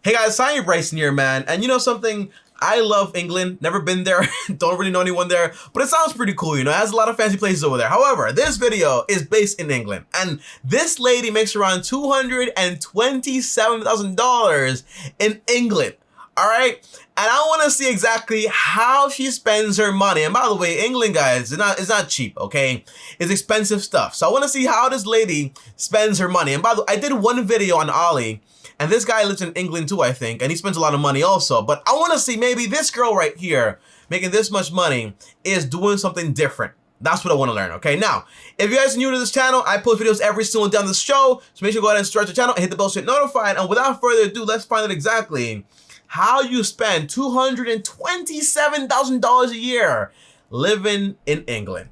Hey guys, Bryson here, man. And you know something? I love England. Never been there. Don't really know anyone there. But it sounds pretty cool, you know? It has a lot of fancy places over there. However, this video is based in England. And this lady makes around $227,000 in England. All right? And I want to see exactly how she spends her money. And by the way, England, guys, it's not cheap, okay? It's expensive stuff. So I want to see how this lady spends her money. And by the way, I did one video on Ollie. And this guy lives in England too, I think, and he spends a lot of money also. But I want to see maybe this girl right here making this much money is doing something different. That's what I want to learn, okay? Now, if you guys are new to this channel, I post videos every single day on this show. So make sure you go ahead and subscribe to the channel and hit the bell to get notified. And without further ado, let's find out exactly how you spend $227,000 a year living in England.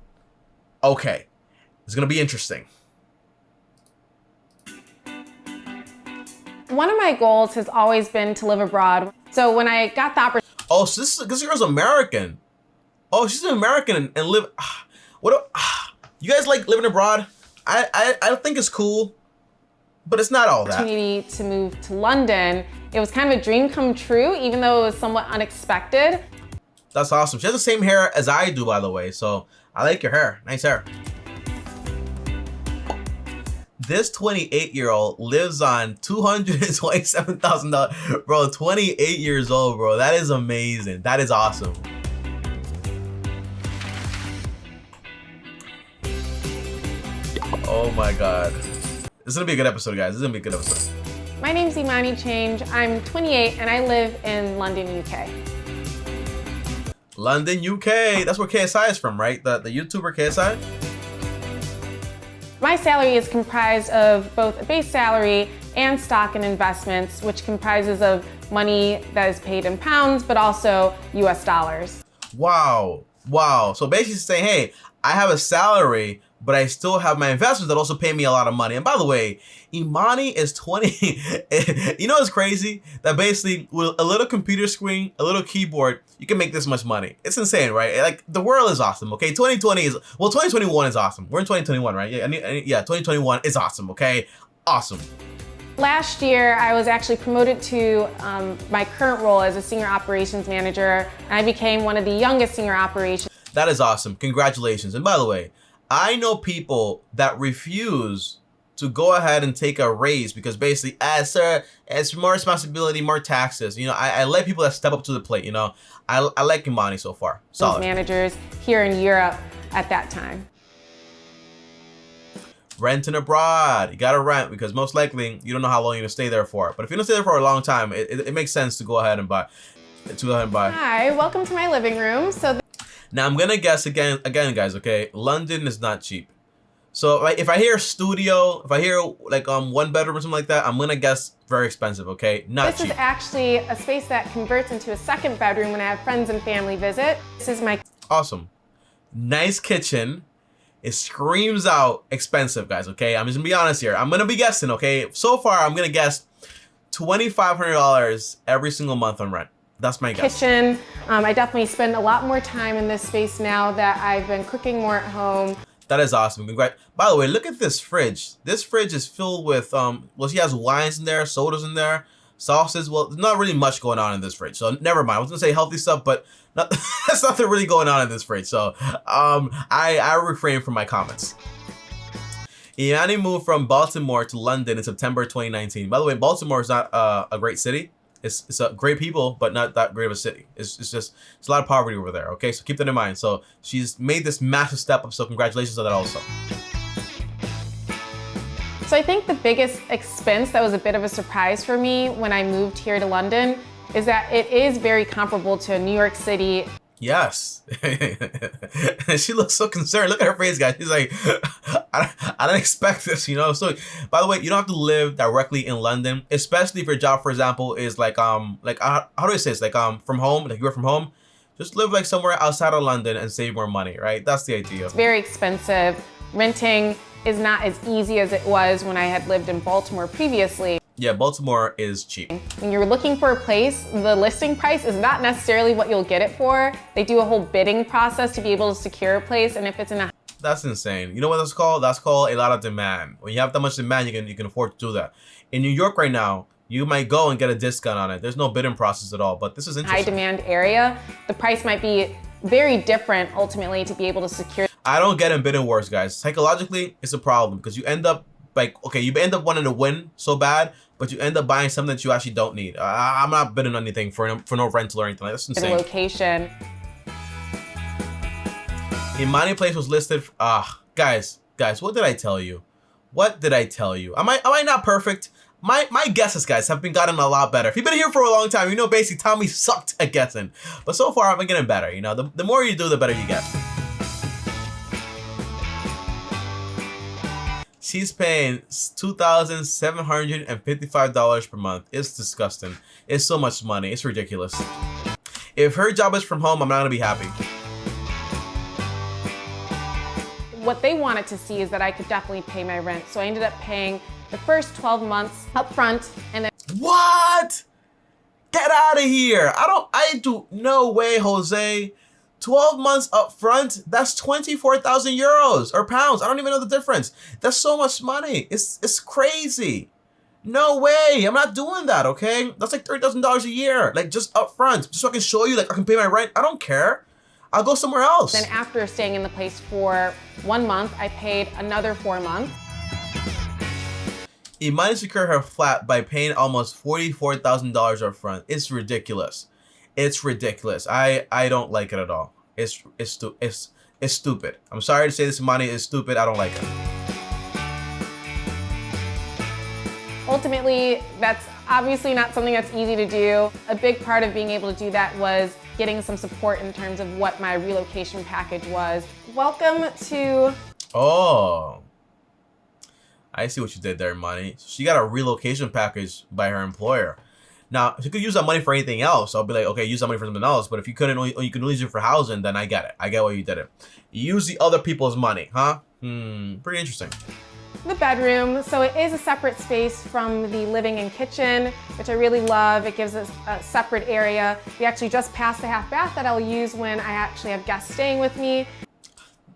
Okay, it's going to be interesting. One of my goals has always been to live abroad. So when I got the opportunity... Oh, so this girl's American. Oh, she's an American and live... you guys like living abroad? I think it's cool, but it's not all that. ...opportunity to move to London, it was kind of a dream come true, even though it was somewhat unexpected. That's awesome. She has the same hair as I do, by the way, so I like your hair. Nice hair. This 28-year-old lives on $227,000. Bro, 28 years old, bro. That is amazing. That is awesome. Oh my God. This is gonna be a good episode, guys. This is gonna be a good episode. My name's Imani Change. I'm 28 and I live in London, UK. London, UK. That's where KSI is from, right? The YouTuber KSI? My salary is comprised of both a base salary and stock and investments, which comprises of money that is paid in pounds, but also US dollars. Wow. Wow. So basically saying, hey, I have a salary, but I still have my investments that also pay me a lot of money. And by the way, Imani is 20. You know what's crazy? That basically with a little computer screen, a little keyboard, you can make this much money. It's insane, right? Like the world is awesome, okay? 2021 is awesome. We're in 2021, right? Yeah, 2021 is awesome, okay? Awesome. Last year, I was actually promoted to my current role as a senior operations manager, and I became one of the youngest senior operations. That is awesome. Congratulations. And by the way, I know people that refuse to go ahead and take a raise because basically, sir, it's more responsibility, more taxes. You know, I like people that step up to the plate, you know. I like Imani so far. Solid. Managers here in Europe at that time. Renting abroad. You gotta rent because most likely you don't know how long you're gonna stay there for. But if you don't stay there for a long time, it makes sense to go ahead and buy. Hi, welcome to my living room. Now I'm gonna guess again, guys. Okay, London is not cheap. So like if I hear studio, if I hear like one bedroom or something like that, I'm gonna guess very expensive. Okay, not cheap. This is actually a space that converts into a second bedroom when I have friends and family visit. This is my awesome, nice kitchen. It screams out expensive, guys. Okay, I'm just gonna be honest here. I'm gonna be guessing. Okay, so far I'm gonna guess $2,500 every single month on rent. That's my guess. Kitchen. I definitely spend a lot more time in this space now that I've been cooking more at home. That is awesome. Congrats. By the way, look at this fridge. This fridge is filled with, well, she has wines in there, sodas in there, sauces. Well, there's not really much going on in this fridge. So never mind. I was gonna say healthy stuff, but there's nothing really going on in this fridge. So I refrain from my comments. Imani moved from Baltimore to London in September 2019. By the way, Baltimore is not a great city. It's a great people, but not that great of a city. It's a lot of poverty over there, okay? So keep that in mind. So she's made this massive step up, so congratulations on that also. So I think the biggest expense that was a bit of a surprise for me when I moved here to London is that it is very comparable to New York City. Yes. She looks so concerned. Look at her face, guys. She's like, I didn't expect this, you know? So, by the way, you don't have to live directly in London, especially if your job, for example, is like how do I say this? Like, from home, like you work from home. Just live like somewhere outside of London and save more money, right? That's the idea. It's very expensive. Renting is not as easy as it was when I had lived in Baltimore previously. Yeah, Baltimore is cheap. When you're looking for a place, the listing price is not necessarily what you'll get it for. They do a whole bidding process to be able to secure a place, and if it's in a... That's insane. You know what that's called? That's called a lot of demand. When you have that much demand, you can afford to do that. In New York right now, you might go and get a discount on it. There's no bidding process at all, but this is interesting. High demand area, the price might be very different ultimately to be able to secure. I don't get in bidding wars, guys. Psychologically, it's a problem because you end up like, okay, you end up wanting to win so bad, but you end up buying something that you actually don't need. I'm not bidding on anything for no rental or anything. That's insane. Location. Imani Place was listed. Guys, what did I tell you? What did I tell you? Am I not perfect? My guesses, guys, have been gotten a lot better. If you've been here for a long time, you know basically Tommy sucked at guessing. But so far, I've been getting better. You know, the more you do, the better you get. She's paying $2,755 per month. It's disgusting. It's so much money. It's ridiculous. If her job is from home, I'm not gonna be happy. What they wanted to see is that I could definitely pay my rent. So I ended up paying the first 12 months up front and then— What? Get out of here. No way, Jose. 12 months up front, that's 24,000 euros or pounds. I don't even know the difference. That's so much money. It's crazy. No way. I'm not doing that, okay? That's like $30,000 a year, like just up front, just so I can show you like I can pay my rent. I don't care. I'll go somewhere else. Then after staying in the place for 1 month, I paid another 4 months. Imani secured her flat by paying almost $44,000 up front. It's ridiculous. It's ridiculous. I don't like it at all. It's stupid. I'm sorry to say this, Imani is stupid. I don't like it. Ultimately, that's obviously not something that's easy to do. A big part of being able to do that was getting some support in terms of what my relocation package was. Welcome to— Oh, I see what you did there, Imani. She got a relocation package by her employer. Now, if you could use that money for anything else, I'll be like, okay, use that money for something else. But if you couldn't, or you can use it for housing, then I get it. I get why you did it. You use the other people's money, huh? Pretty interesting. the bedroom. So it is a separate space from the living and kitchen, which I really love. It gives us a separate area. We actually just passed the half bath that I'll use when I actually have guests staying with me.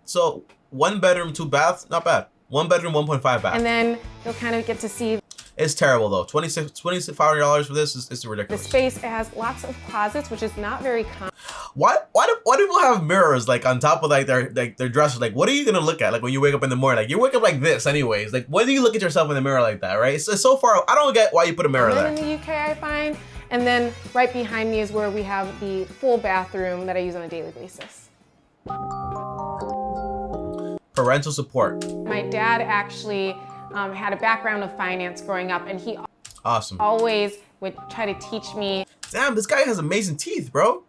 So 1 bedroom, 2 baths, not bad. 1 bedroom, 1.5 bath. And then you'll kind of get to see. It's terrible though. $2,500 for this is ridiculous. The space, it has lots of closets, which is not very common. Why do people have mirrors like on top of like their dresser? Like, what are you gonna look at like when you wake up in the morning? Like, you wake up like this anyways. Like, when do you look at yourself in the mirror like that, right? So far, I don't get why you put a mirror there. In the UK, I find. And then right behind me is where we have the full bathroom that I use on a daily basis. Parental support. My dad actually had a background of finance growing up, and he Awesome. always would try to teach me. Damn, this guy has amazing teeth, bro.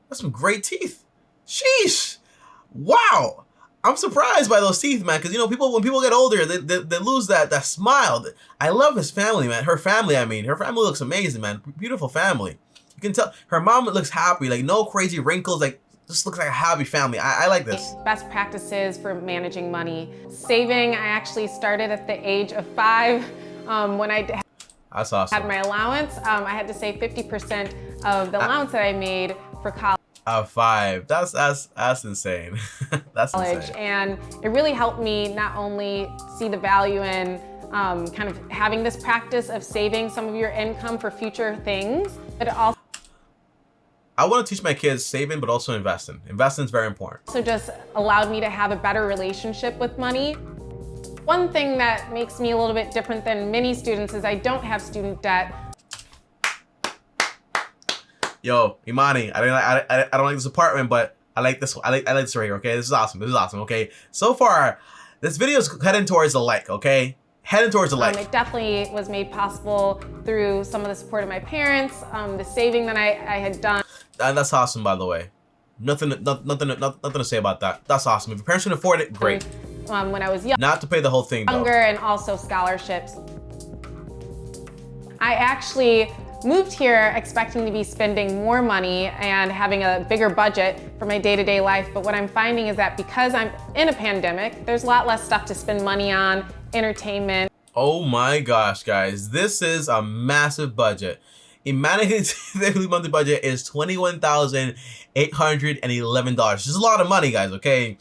That's some great teeth. Sheesh. Wow. I'm surprised by those teeth, man, because, you know, when people get older, they lose that smile. I love his family, man. Her family, I mean. Her family looks amazing, man. Beautiful family. You can tell. Her mom looks happy, like no crazy wrinkles, like just looks like a happy family. I like this. Best practices for managing money. Saving, I actually started at the age of 5 when I That's awesome. had my allowance. I had to save 50% of the allowance that I made for college. 5. That's insane. That's insane. And it really helped me not only see the value in kind of having this practice of saving some of your income for future things, but it also I want to teach my kids saving, but also investing. Investing is very important. just allowed me to have a better relationship with money. One thing that makes me a little bit different than many students is I don't have student debt. Yo, Imani, I don't like this apartment, but I like this. I like this right here. Okay, this is awesome. This is awesome. Okay, so far, this video is heading towards the like. Okay, heading towards the like. It definitely was made possible through some of the support of my parents, the saving that I had done. And that's awesome, by the way. Nothing to say about that. That's awesome. If your parents can afford it, great. When I was young. Not to pay the whole thing, though. Younger, and also scholarships. I actually moved here expecting to be spending more money and having a bigger budget for my day-to-day life, but what I'm finding is that because I'm in a pandemic, there's a lot less stuff to spend money on, entertainment. Oh my gosh, guys, this is a massive budget. Imani's daily monthly budget is $21,811. This is a lot of money, guys, okay?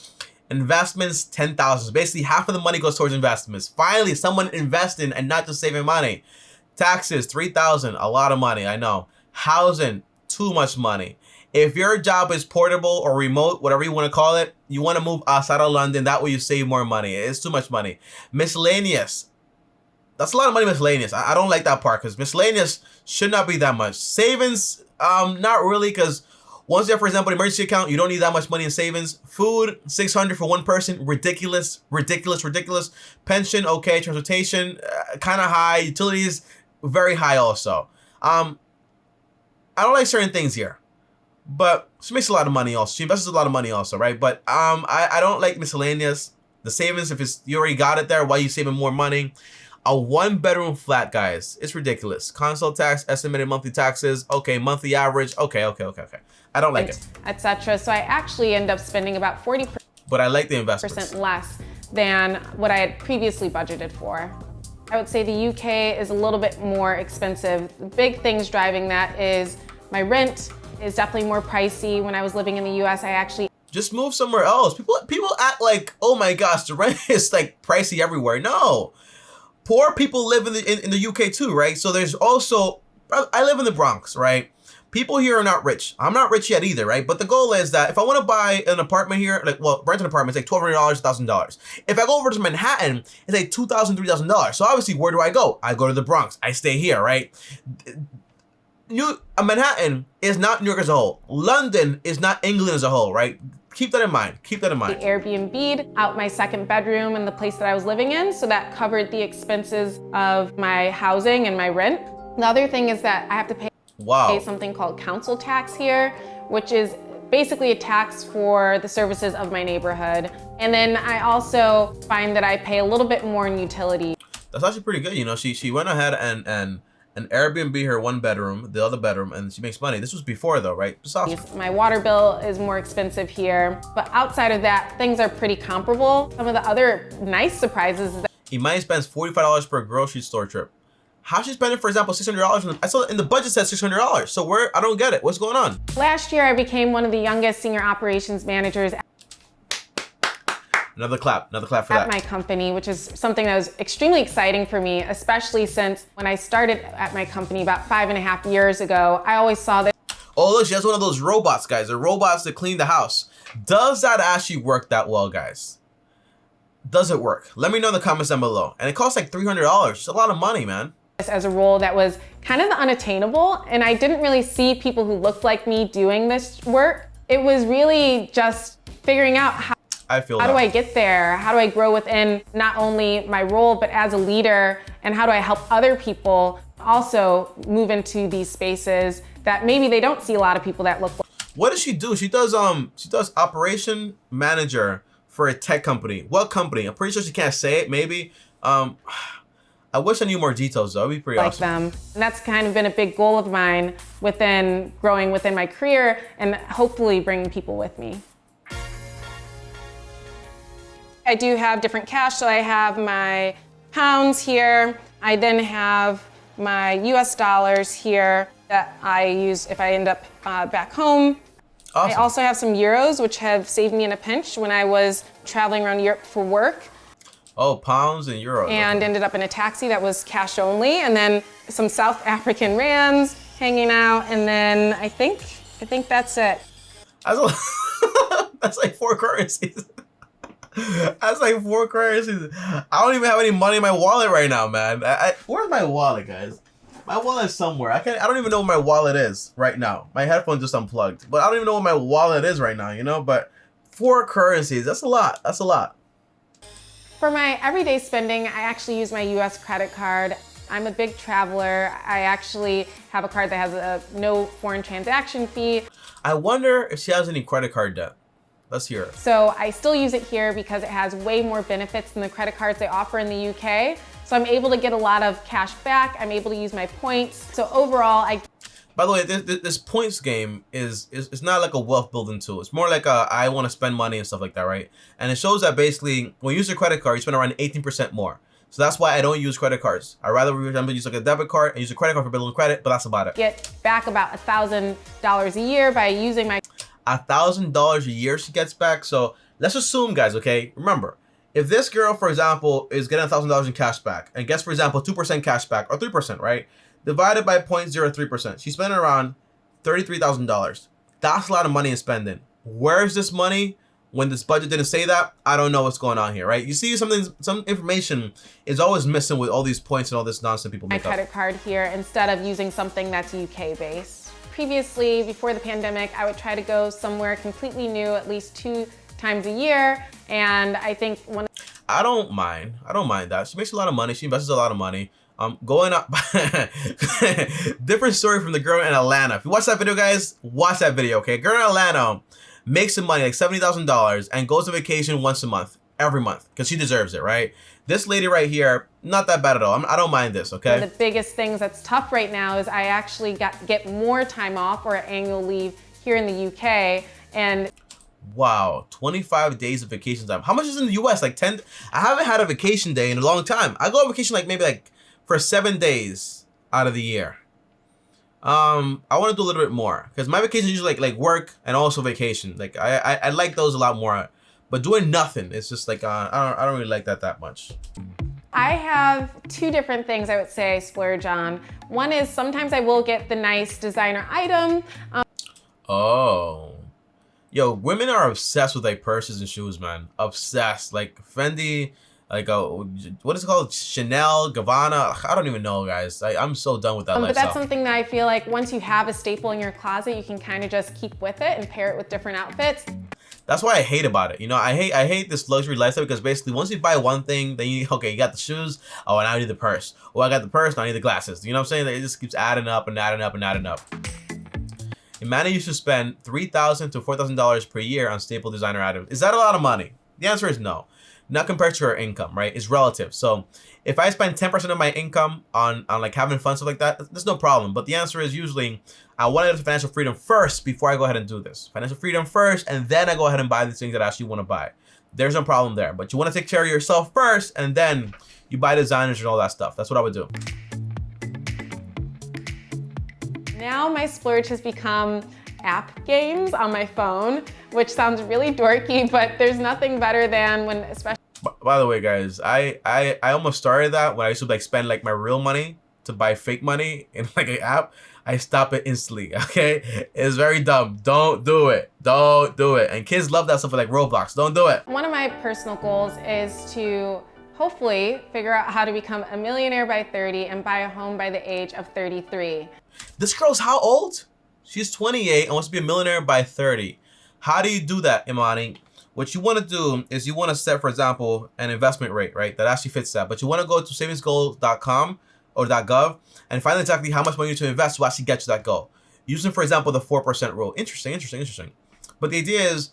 Investments, $10,000. Basically, half of the money goes towards investments. Finally, someone investing and not just saving money. Taxes, $3,000, a lot of money, I know. Housing, too much money. If your job is portable or remote, whatever you want to call it, you want to move outside of London, that way you save more money. It's too much money. Miscellaneous. That's a lot of money, miscellaneous. I don't like that part because miscellaneous should not be that much. Savings, not really, because once you have, for example, an emergency account, you don't need that much money in savings. Food, $600 for one person, ridiculous, ridiculous, ridiculous. Pension, okay. Transportation, kind of high. Utilities, very high also. I don't like certain things here, but she makes a lot of money also. She invests a lot of money also, right? But I don't like miscellaneous. The savings, if it's you already got it there, why are you saving more money? A 1-bedroom flat, guys, it's ridiculous. Console tax, estimated monthly taxes, okay, monthly average, okay. I don't like it. Etc. So I actually end up spending about 40%. But I like the investments. Less than what I had previously budgeted for. I would say the UK is a little bit more expensive. The big things driving that is my rent is definitely more pricey. When I was living in the US, I actually just move somewhere else. People act like, oh my gosh, the rent is like pricey everywhere. No. Poor people live in the UK too, right? So there's also, I live in the Bronx, right? People here are not rich. I'm not rich yet either, right? But the goal is that if I want to buy an apartment here, rent an apartment, it's like $1,200, $1,000. If I go over to Manhattan, it's like $2,000, $3,000. So obviously, where do I go? I go to the Bronx. I stay here, right? Manhattan is not New York as a whole. London is not England as a whole, right? Keep that in mind. Keep that in mind. Airbnb'd out my second bedroom in the place that I was living in, so that covered the expenses of my housing and my rent. The other thing is that I have to pay something called council tax here, which is basically a tax for the services of my neighborhood. And then I also find that I pay a little bit more in utilities. That's actually pretty good. You know, she went ahead and Airbnb her 1 bedroom, the other bedroom, and she makes money. This was before though, right? Just awesome. My water bill is more expensive here, but outside of that, things are pretty comparable. Some of the other nice surprises is that Imani spends $45 per grocery store trip. How's she spending, for example, $600? I saw in the budget says $600. So I don't get it. What's going on? Last year, I became one of the youngest senior operations managers. Another clap for that. At my company, which is something that was extremely exciting for me, especially since when I started at my company about 5.5 years ago, I always saw that. Oh, look, she has one of those robots, guys. The robots that clean the house. Does that actually work that well, guys? Does it work? Let me know in the comments down below. And it costs like $300. It's a lot of money, man. As a role that was kind of unattainable, and I didn't really see people who looked like me doing this work. It was really just figuring out how do I get there? How do I grow within not only my role, but as a leader? And how do I help other people also move into these spaces that maybe they don't see a lot of people that look like. What does she do? She does operation manager for a tech company. What company? I'm pretty sure she can't say it, maybe. I wish I knew more details though. It'd be pretty awesome. Them. And that's kind of been a big goal of mine within growing within my career and hopefully bringing people with me. I do have different cash, so I have my pounds here. I then have my US dollars here that I use if I end up back home. Awesome. I also have some euros, which have saved me in a pinch when I was traveling around Europe for work. Oh, pounds and euros. And ended up in a taxi that was cash only, and then some South African rands hanging out, and then I think that's it. That's like 4 currencies. That's like 4 currencies. I don't even have any money in my wallet right now, man. Where's my wallet, guys? My wallet's somewhere. I don't even know where my wallet is right now. My headphones just unplugged, but I don't even know where my wallet is right now, you know? But 4 currencies, that's a lot. That's a lot. For my everyday spending, I actually use my US credit card. I'm a big traveler. I actually have a card that has a no foreign transaction fee. I wonder if she has any credit card debt. Let's hear it. So I still use it here because it has way more benefits than the credit cards they offer in the UK. So I'm able to get a lot of cash back. I'm able to use my points. So overall, By the way, this points game is not like a wealth building tool. It's more like I want to spend money and stuff like that, right? And it shows that basically when you use your credit card, you spend around 18% more. So that's why I don't use credit cards. I rather use like a debit card and use a credit card for building credit, but that's about it. Get back about $1,000 a year by using my $1,000 a year she gets back. So let's assume, guys, okay? Remember, If this girl, for example, is getting $1,000 in cash back and gets, for example, 2% cash back or 3%, right? Divided by 0.03%, she's spending around $33,000. That's a lot of money in spending. Where's this money? When this budget didn't say that, I don't know what's going on here, right? You see some information is always missing with all these points and all this nonsense people make up. My credit card here instead of using something that's UK based. Previously, before the pandemic, I would try to go somewhere completely new at least 2 times a year. And I think I don't mind that. She makes a lot of money. She invests a lot of money. Going up, different story from the girl in Atlanta. If you watch that video, guys, watch that video, okay? Girl in Atlanta makes some money, like $70,000, and goes on vacation once a month, every month, because she deserves it, right? This lady right here, not that bad at all. I don't mind this, okay? One of the biggest things that's tough right now is I actually get more time off or annual leave here in the UK, and wow, 25 days of vacation time. How much is in the US? Like 10? I haven't had a vacation day in a long time. I go on vacation like maybe like for 7 days out of the year. I want to do a little bit more because my vacation is usually like work and also vacation. Like I like those a lot more, but doing nothing, it's just like I don't really like that much. I have 2 different things I would say I splurge on. One is sometimes I will get the nice designer item. Oh. Yo, women are obsessed with like purses and shoes, man. Obsessed. Like Fendi, like what is it called? Chanel, Gabbana. I don't even know, guys. I'm so done with that lifestyle. But that's something that I feel like once you have a staple in your closet, you can kind of just keep with it and pair it with different outfits. That's why I hate about it. You know, I hate this luxury lifestyle because basically once you buy one thing, then you got the shoes. Oh, and now I need the purse. Oh, I got the purse. Now I need the glasses. You know what I'm saying? It just keeps adding up and adding up and adding up. Imagine you should spend $3,000 to $4,000 per year on staple designer items. Is that a lot of money? The answer is no. Not compared to her income, right? It's relative. So if I spend 10% of my income on like having fun, stuff like that, there's no problem. But the answer is usually I want to get financial freedom first before I go ahead and do this. Financial freedom first, and then I go ahead and buy the things that I actually want to buy. There's no problem there. But you want to take care of yourself first, and then you buy designers and all that stuff. That's what I would do. Now my splurge has become app games on my phone, which sounds really dorky, but there's nothing better than when, especially. By the way, guys, I almost started that when I used to like spend like my real money to buy fake money in like an app. I stop it instantly, okay? It's very dumb. Don't do it. Don't do it. And kids love that stuff like Roblox. Don't do it. One of my personal goals is to hopefully figure out how to become a millionaire by 30 and buy a home by the age of 33. This girl's how old? She's 28 and wants to be a millionaire by 30. How do you do that, Imani? What you want to do is you want to set, for example, an investment rate, right? That actually fits that. But you want to go to savingsgoal.com or .gov and find exactly how much money to invest to actually get to that goal. Using, for example, the 4% rule. Interesting. But the idea is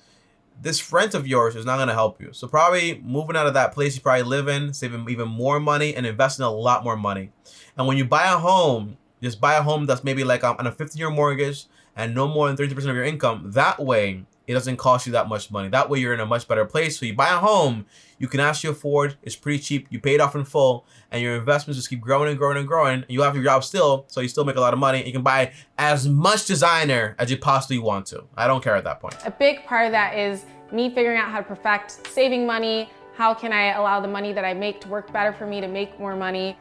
this rent of yours is not going to help you. So probably moving out of that place you probably live in, saving even more money and investing a lot more money. And when you buy a home, just buy a home that's maybe like on a 15-year mortgage and no more than 30% of your income. That way, it doesn't cost you that much money. That way, you're in a much better place. So you buy a home you can actually afford. It's pretty cheap. You pay it off in full, and your investments just keep growing and growing and growing. You have your job still, so you still make a lot of money. You can buy as much designer as you possibly want to. I don't care at that point. A big part of that is me figuring out how to perfect saving money. How can I allow the money that I make to work better for me to make more money?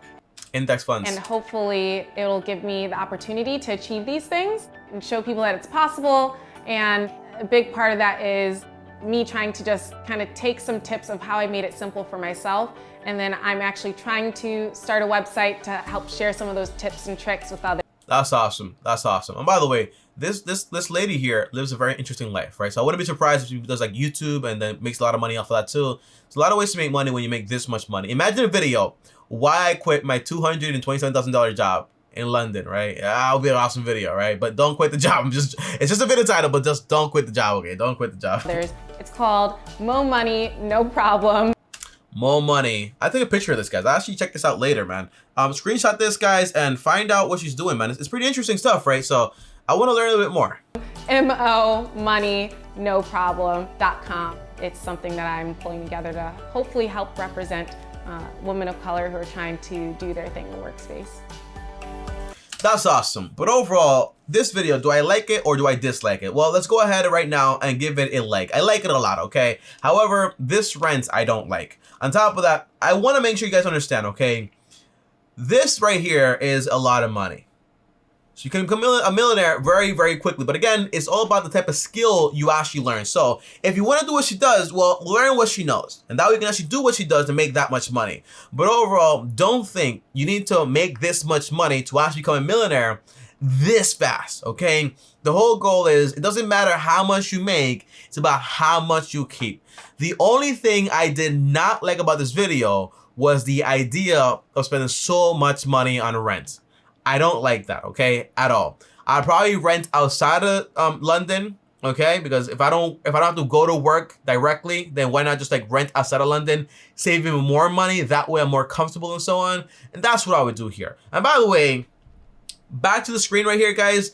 Index funds. And hopefully it'll give me the opportunity to achieve these things and show people that it's possible. And a big part of that is me trying to just kind of take some tips of how I made it simple for myself. And then I'm actually trying to start a website to help share some of those tips and tricks with others. That's awesome. That's awesome. And by the way, this lady here lives a very interesting life, right? So I wouldn't be surprised if she does like YouTube and then makes a lot of money off of that too. There's a lot of ways to make money when you make this much money. Imagine a video, why I quit my $227,000 job in London, right? That'll be an awesome video, right? But don't quit the job. It's just a video title, but just don't quit the job, okay? Don't quit the job. It's called Mo Money, No Problem. Mo Money. I took a picture of this, guys. I'll actually check this out later, man. Screenshot this, guys, and find out what she's doing, man. It's pretty interesting stuff, right? So I want to learn a little bit more. MOMoneyNoproblem.com. It's something that I'm pulling together to hopefully help represent women of color who are trying to do their thing in the workspace. That's awesome. But overall, this video, do I like it or do I dislike it? Well, let's go ahead right now and give it a like. I like it a lot, okay? However, this rent I don't like. On top of that, I want to make sure you guys understand, okay? This right here is a lot of money. So you can become a millionaire very, very quickly. But again, it's all about the type of skill you actually learn. So if you want to do what she does, well, learn what she knows. And that way you can actually do what she does to make that much money. But overall, don't think you need to make this much money to actually become a millionaire this fast, okay? The whole goal is, it doesn't matter how much you make, it's about how much you keep. The only thing I did not like about this video was the idea of spending so much money on rent. I don't like that, okay, at all. I'd probably rent outside of London, okay, because if I don't have to go to work directly, then why not just like rent outside of London, save even more money, that way I'm more comfortable and so on, and that's what I would do here. And by the way, back to the screen right here, guys,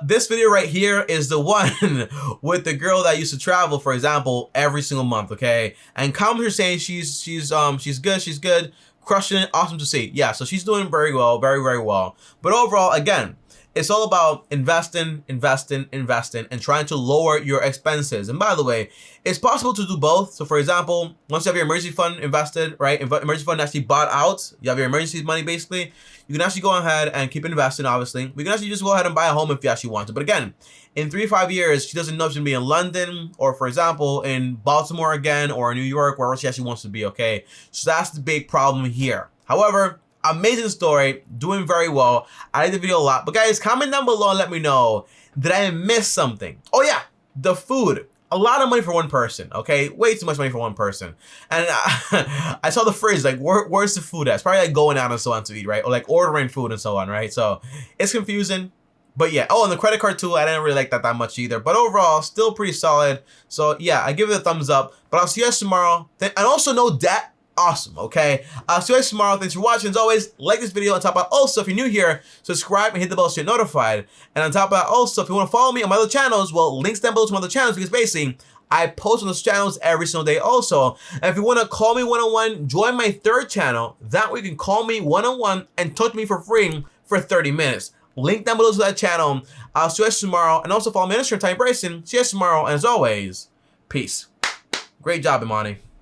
this video right here is the one with the girl that used to travel, for example, every single month, okay, and comments are saying she's good, crushing it, awesome to see. Yeah, so she's doing very well, very, very well. But overall, again, it's all about investing, and trying to lower your expenses. And by the way, it's possible to do both. So for example, once you have your emergency fund invested, right, emergency fund actually bought out, you have your emergency money basically, you can actually go ahead and keep investing, obviously. We can actually just go ahead and buy a home if you actually want to. But again, in 3 to 5 years, she doesn't know if she's gonna be in London or, for example, in Baltimore again or in New York, wherever she actually wants to be, okay? So that's the big problem here. However, amazing story, doing very well. I like the video a lot. But guys, comment down below and let me know, did I miss something? Oh yeah, the food. A lot of money for one person, okay? Way too much money for one person. And I saw the phrase, like, where's the food at? It's probably like going out and so on to eat, right? Or like ordering food and so on, right? So it's confusing. But yeah, oh, and the credit card too, I didn't really like that much either. But overall, still pretty solid. So yeah, I give it a thumbs up. But I'll see you guys tomorrow. And also no debt. Awesome, okay? I'll see you guys tomorrow. Thanks for watching. As always, like this video. On top of that, also, if you're new here, subscribe and hit the bell so you're notified. And on top of that, also, if you want to follow me on my other channels, well, links down below to my other channels, because basically, I post on those channels every single day also. And if you want to call me one-on-one, join my third channel. That way you can call me one-on-one and talk to me for free for 30 minutes. Link down below to that channel. I'll see you guys tomorrow. And also follow me on Instagram, Bryson. See you guys tomorrow. And as always, peace. Great job, Imani.